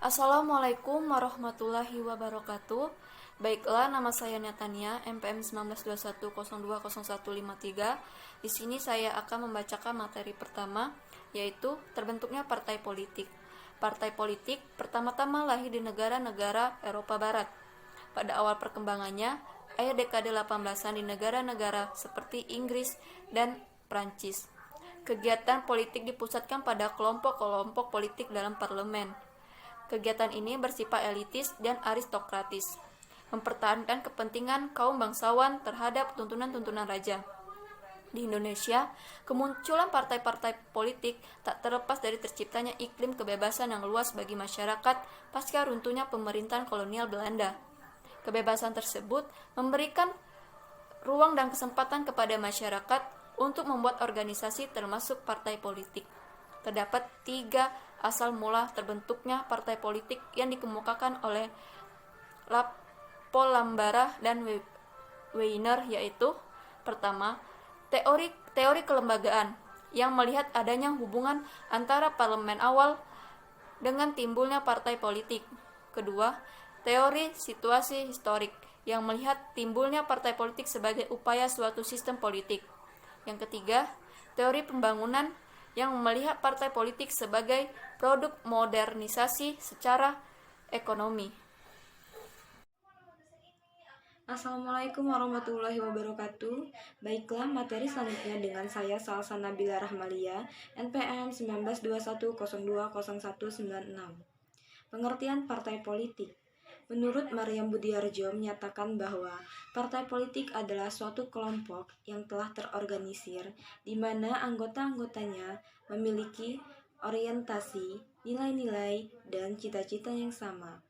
Assalamualaikum warahmatullahi wabarakatuh. Baiklah, nama saya Netania, MPM 1921020153. Di sini saya akan membacakan materi pertama, yaitu terbentuknya partai politik. Partai politik pertama-tama lahir di negara-negara Eropa Barat. Pada awal perkembangannya, akhir dekade 18-an di negara-negara seperti Inggris dan Prancis. Kegiatan politik dipusatkan pada kelompok-kelompok politik dalam parlemen. Kegiatan ini bersifat elitis dan aristokratis, mempertahankan kepentingan kaum bangsawan terhadap tuntunan-tuntunan raja. Di Indonesia, kemunculan partai-partai politik tak terlepas dari terciptanya iklim kebebasan yang luas bagi masyarakat pasca runtuhnya pemerintahan kolonial Belanda. Kebebasan tersebut memberikan ruang dan kesempatan kepada masyarakat untuk membuat organisasi termasuk partai politik. Terdapat 3 asal mula terbentuknya partai politik yang dikemukakan oleh Paul Lambara dan Weiner, yaitu pertama, teori kelembagaan yang melihat adanya hubungan antara parlemen awal dengan timbulnya partai politik. Kedua, teori situasi historik yang melihat timbulnya partai politik sebagai upaya suatu sistem politik. Yang ketiga, teori pembangunan yang melihat partai politik sebagai produk modernisasi secara ekonomi. Assalamualaikum warahmatullahi wabarakatuh. Baiklah, materi selanjutnya dengan saya Salsa Nabila Rahmalia, NPM 1921020196. Pengertian partai politik. Menurut Maryam Budiarjo menyatakan bahwa partai politik adalah suatu kelompok yang telah terorganisir di mana anggota-anggotanya memiliki orientasi, nilai-nilai, dan cita-cita yang sama.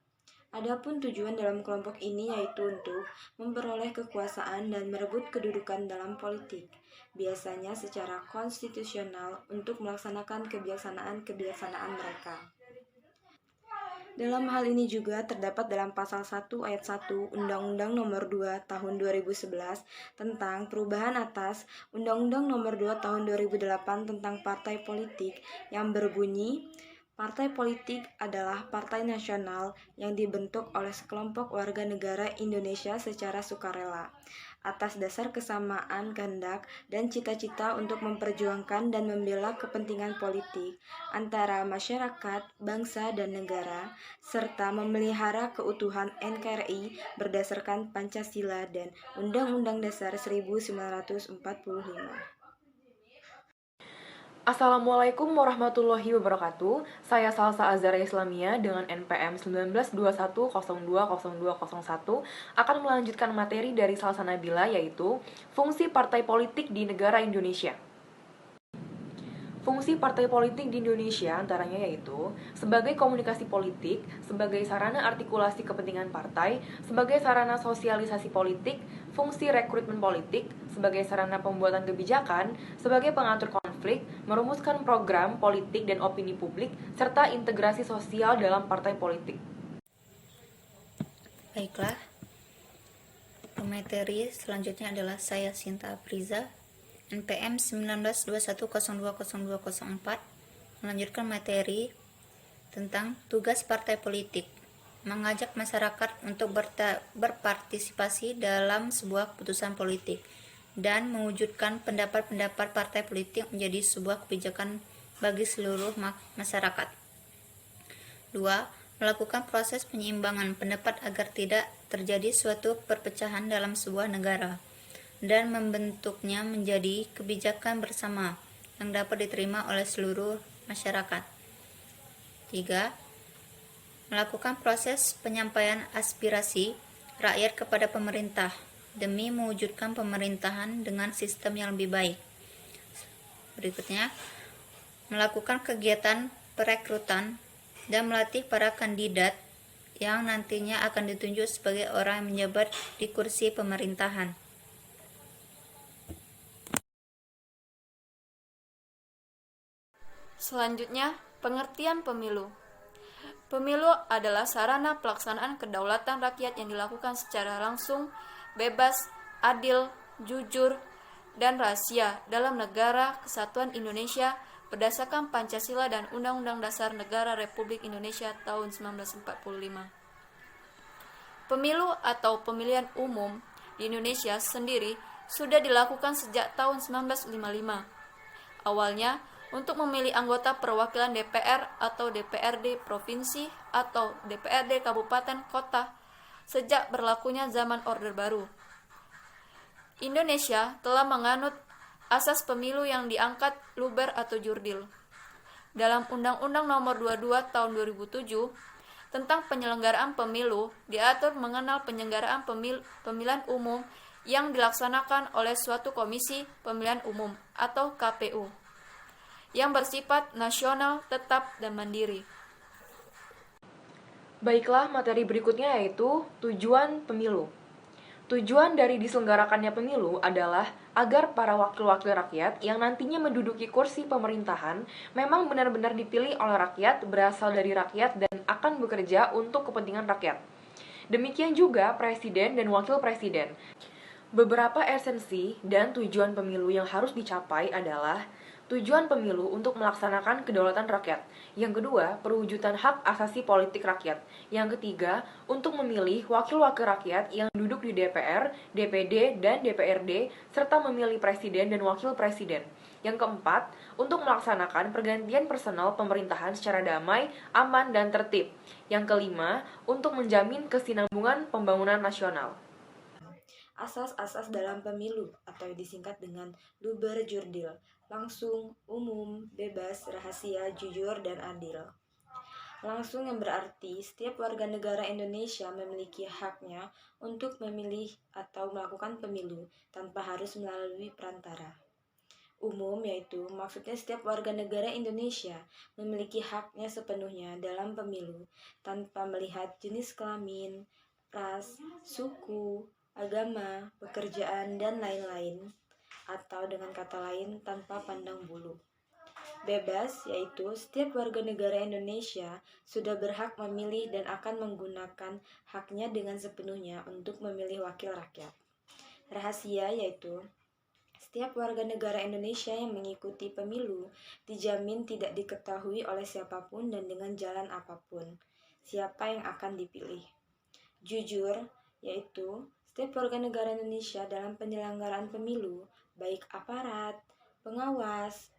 Adapun tujuan dalam kelompok ini yaitu untuk memperoleh kekuasaan dan merebut kedudukan dalam politik, biasanya secara konstitusional untuk melaksanakan kebijaksanaan mereka. Dalam hal ini juga terdapat dalam pasal 1 ayat 1 Undang-Undang Nomor 2 Tahun 2011 tentang perubahan atas Undang-Undang Nomor 2 Tahun 2008 tentang partai politik yang berbunyi, partai politik adalah partai nasional yang dibentuk oleh sekelompok warga negara Indonesia secara sukarela atas dasar kesamaan kehendak dan cita-cita untuk memperjuangkan dan membela kepentingan politik antara masyarakat, bangsa, dan negara, serta memelihara keutuhan NKRI berdasarkan Pancasila dan Undang-Undang Dasar 1945. Assalamualaikum warahmatullahi wabarakatuh. Saya Salsa Azhara Islamia dengan NPM 1921020201 akan melanjutkan materi dari Salsa Nabila, yaitu fungsi partai politik di negara Indonesia. Fungsi partai politik di Indonesia antaranya yaitu sebagai komunikasi politik, sebagai sarana artikulasi kepentingan partai, sebagai sarana sosialisasi politik, fungsi rekrutmen politik, sebagai sarana pembuatan kebijakan, sebagai pengatur konflik, merumuskan program politik dan opini publik, serta integrasi sosial dalam partai politik. Baiklah, materi selanjutnya adalah saya Sinta Apriza, NPM 1921020204, melanjutkan materi tentang tugas partai politik, mengajak masyarakat untuk berpartisipasi dalam sebuah keputusan politik dan mewujudkan pendapat-pendapat partai politik menjadi sebuah kebijakan bagi seluruh masyarakat. 2. Melakukan proses penyeimbangan pendapat agar tidak terjadi suatu perpecahan dalam sebuah negara dan membentuknya menjadi kebijakan bersama yang dapat diterima oleh seluruh masyarakat. 3. Melakukan proses penyampaian aspirasi rakyat kepada pemerintah demi mewujudkan pemerintahan dengan sistem yang lebih baik. Berikutnya, melakukan kegiatan perekrutan dan melatih para kandidat yang nantinya akan ditunjuk sebagai orang yang menjabat di kursi pemerintahan. Selanjutnya, pengertian pemilu. Pemilu adalah sarana pelaksanaan kedaulatan rakyat yang dilakukan secara langsung, bebas, adil, jujur, dan rahasia dalam negara kesatuan Indonesia berdasarkan Pancasila dan Undang-Undang Dasar Negara Republik Indonesia tahun 1945. Pemilu atau pemilihan umum di Indonesia sendiri sudah dilakukan sejak tahun 1955. Awalnya untuk memilih anggota perwakilan DPR atau DPRD provinsi atau DPRD kabupaten kota sejak berlakunya zaman Orde Baru. Indonesia telah menganut asas pemilu yang diangkat luber atau jurdil. Dalam Undang-Undang Nomor 22 Tahun 2007 tentang penyelenggaraan pemilu diatur mengenal penyelenggaraan pemilihan umum yang dilaksanakan oleh suatu komisi pemilihan umum atau KPU yang bersifat nasional, tetap, dan mandiri. Baiklah, materi berikutnya yaitu tujuan pemilu. Tujuan dari diselenggarakannya pemilu adalah agar para wakil-wakil rakyat yang nantinya menduduki kursi pemerintahan memang benar-benar dipilih oleh rakyat, berasal dari rakyat, dan akan bekerja untuk kepentingan rakyat. Demikian juga presiden dan wakil presiden. Beberapa esensi dan tujuan pemilu yang harus dicapai adalah tujuan pemilu untuk melaksanakan kedaulatan rakyat. Yang kedua, perwujudan hak asasi politik rakyat. Yang ketiga, untuk memilih wakil-wakil rakyat yang duduk di DPR, DPD, dan DPRD, serta memilih presiden dan wakil presiden. Yang keempat, untuk melaksanakan pergantian personal pemerintahan secara damai, aman, dan tertib. Yang kelima, untuk menjamin kesinambungan pembangunan nasional. Asas-asas dalam pemilu atau disingkat dengan luber jurdil, langsung, umum, bebas, rahasia, jujur, dan adil. Langsung yang berarti setiap warga negara Indonesia memiliki haknya untuk memilih atau melakukan pemilu tanpa harus melalui perantara. Umum yaitu maksudnya setiap warga negara Indonesia memiliki haknya sepenuhnya dalam pemilu tanpa melihat jenis kelamin, ras, suku, agama, pekerjaan, dan lain-lain, atau dengan kata lain tanpa pandang bulu. Bebas yaitu setiap warga negara Indonesia sudah berhak memilih dan akan menggunakan haknya dengan sepenuhnya untuk memilih wakil rakyat. Rahasia yaitu setiap warga negara Indonesia yang mengikuti pemilu dijamin tidak diketahui oleh siapapun dan dengan jalan apapun siapa yang akan dipilih. Jujur yaitu setiap warga negara Indonesia dalam penyelenggaraan pemilu, baik aparat, pengawas,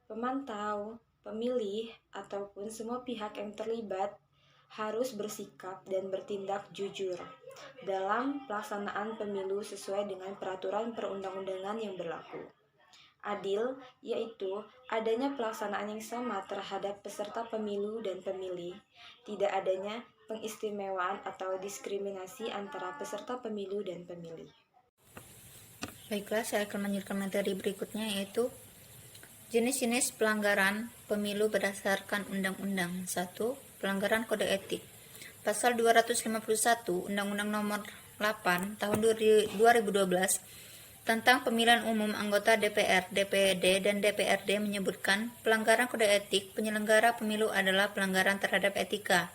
pemantau, pemilih, ataupun semua pihak yang terlibat harus bersikap dan bertindak jujur dalam pelaksanaan pemilu sesuai dengan peraturan perundang-undangan yang berlaku. Adil yaitu adanya pelaksanaan yang sama terhadap peserta pemilu dan pemilih, tidak adanya pengistimewaan atau diskriminasi antara peserta pemilu dan pemilih. Baiklah, saya akan melanjutkan materi berikutnya yaitu jenis-jenis pelanggaran pemilu berdasarkan undang-undang. 1. Pelanggaran kode etik. Pasal 251 Undang-Undang Nomor 8 Tahun 2012 tentang pemilihan umum anggota DPR, DPD, dan DPRD menyebutkan pelanggaran kode etik penyelenggara pemilu adalah pelanggaran terhadap etika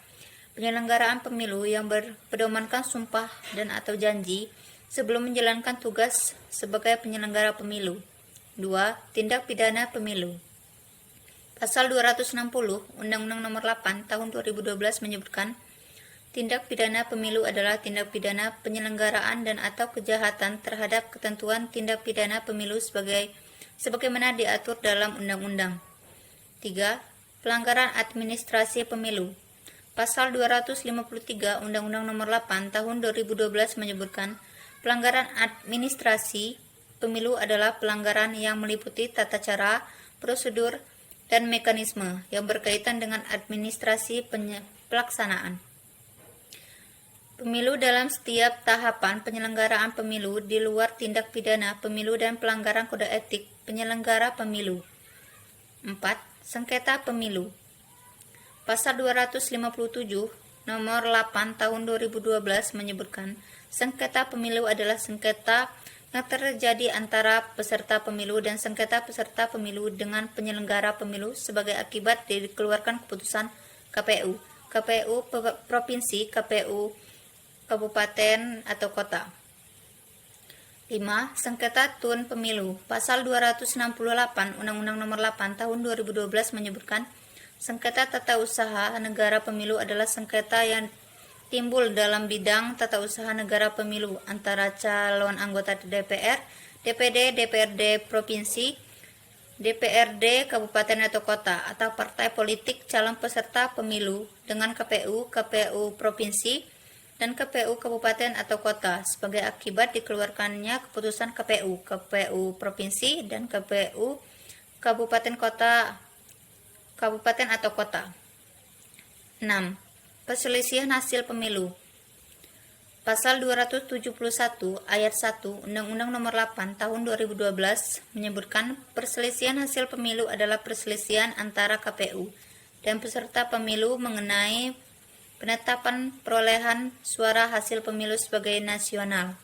penyelenggaraan pemilu yang berpedomankan sumpah dan atau janji sebelum menjalankan tugas sebagai penyelenggara pemilu. 2. Tindak pidana pemilu. Pasal 260 Undang-Undang Nomor 8 Tahun 2012 menyebutkan tindak pidana pemilu adalah tindak pidana penyelenggaraan dan atau kejahatan terhadap ketentuan tindak pidana pemilu sebagaimana diatur dalam undang-undang. 3. Pelanggaran administrasi pemilu. Pasal 253 Undang-Undang Nomor 8 Tahun 2012 menyebutkan pelanggaran administrasi pemilu adalah pelanggaran yang meliputi tata cara, prosedur, dan mekanisme yang berkaitan dengan administrasi pelaksanaan pemilu dalam setiap tahapan penyelenggaraan pemilu di luar tindak pidana pemilu dan pelanggaran kode etik penyelenggara pemilu. 4. Sengketa pemilu. Pasal 257 Nomor 8 Tahun 2012 menyebutkan sengketa pemilu adalah sengketa yang terjadi antara peserta pemilu dan sengketa peserta pemilu dengan penyelenggara pemilu sebagai akibat dari dikeluarkan keputusan KPU, KPU provinsi, KPU kabupaten atau kota. 5. Sengketa tun pemilu. Pasal 268 Undang-Undang Nomor 8 Tahun 2012 menyebutkan sengketa tata usaha negara pemilu adalah sengketa yang timbul dalam bidang tata usaha negara pemilu antara calon anggota DPR, DPD, DPRD provinsi, DPRD kabupaten atau kota, atau partai politik calon peserta pemilu dengan KPU, KPU provinsi, dan KPU kabupaten atau kota sebagai akibat dikeluarkannya keputusan KPU, KPU provinsi, dan KPU kabupaten atau kota. 6. Perselisihan hasil pemilu. Pasal 271 ayat 1 Undang-Undang Nomor 8 Tahun 2012 menyebutkan perselisihan hasil pemilu adalah perselisihan antara KPU dan peserta pemilu mengenai penetapan perolehan suara hasil pemilu sebagai nasional.